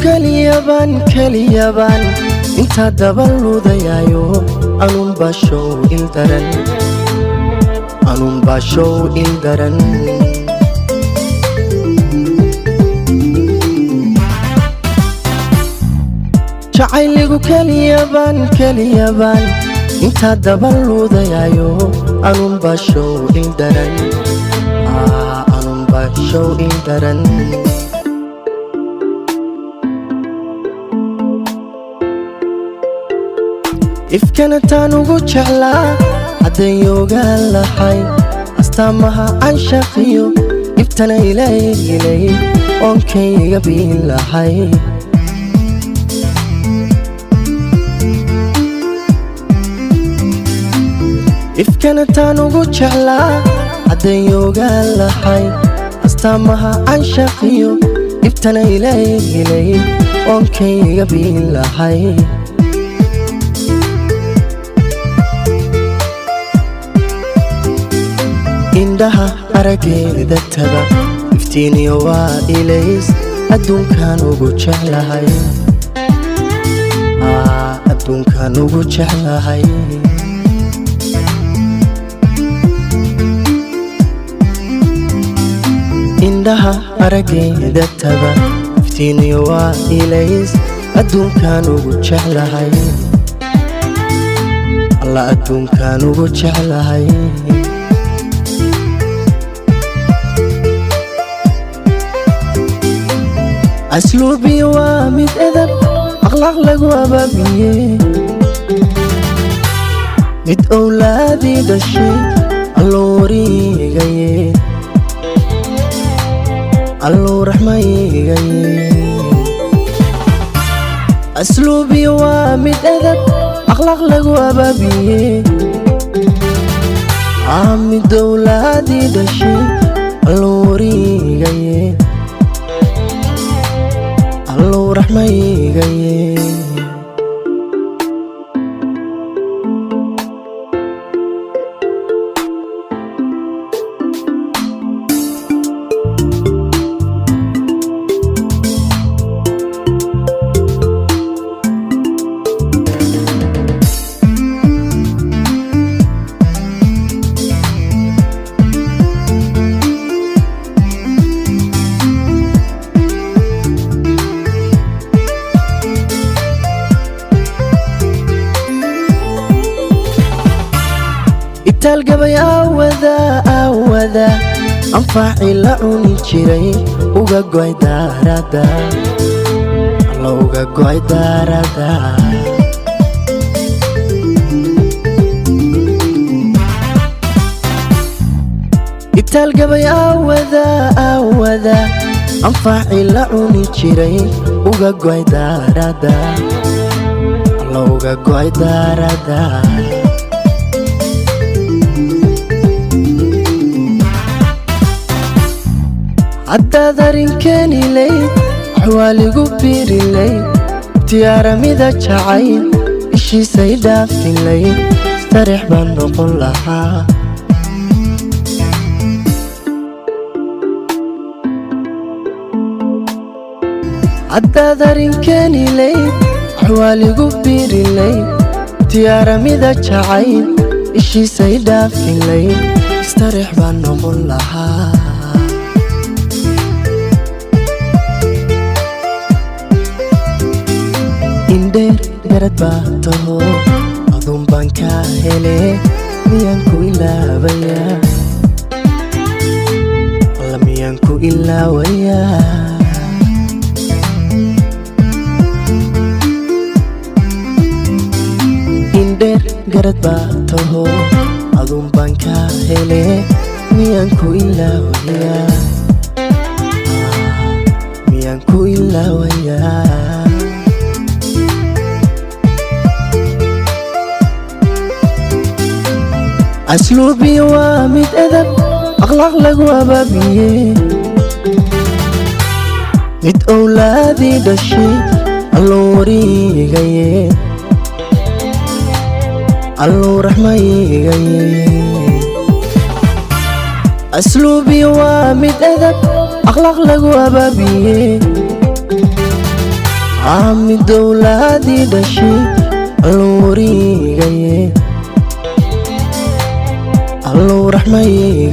كليابان انت دبلو ديايو أنون باشو إلدرن جعيلو كليابان انت دبلو ديايو أنون باشو إلدرن أنون باشو إلدرن ifkanatan ugu jeclaa haddayoogaan lahay astaamaha canshaqiyo ibtana ilaylay oonkayga biin lahay ifkanatan ugu jeclaa haddayoogaan lahay astaamaha canshaqiyo ibtana ilaylay oonkayga biin lahay indhaha arageeda taba iftiiniyo waa ilays adduunkan ugu jeclahay adduunkan ugu jeclahay indhaha arageeda taba iftiiniyo waa ilays adduunkan ugu jeclahay alla adduunkan ugu jeclahay أسلوبي وامد أدب أخلاق لقوا بابيه مد أولادي دشي اللوري غيه اللو رحمي غيه أسلوبي وامد أدب أخلاق لقوا بابيه مد أولادي دشي اللوري غيه اللو رحمي غيه talgabay awada anfaaci la cuni jiray uga goy daarada alla uga goy daarada talgabay awada anfaaci la cuni jiray uga goy daarada alla uga goy daarada عداد رنكاني لي حوالي قبيري لي تيارة ميدا جعين إشي سيدا في لي استريح بنقول لها عداد رنكاني لي حوالي قبيري لي تيارة ميدا جعين إشي سيدا في لي استريح بنقول لها indheer garad baa taho aduun baan kaa hele miyaan ku ilaabayaa alla miyaan ku ilaawayaa indheer garad baa taho aduun baan kaa hele miyaan ku ilaawayaa miyaan ku ilaawayaa أسلوبي وامد أدب أخلاق لقوا بابيه مد أولادي دشي اللوري غيه اللو رحمي غيه أسلوبي وامد أدب أخلاق لقوا بابيه عامي دولادي دشي اللوريغي الله رحمي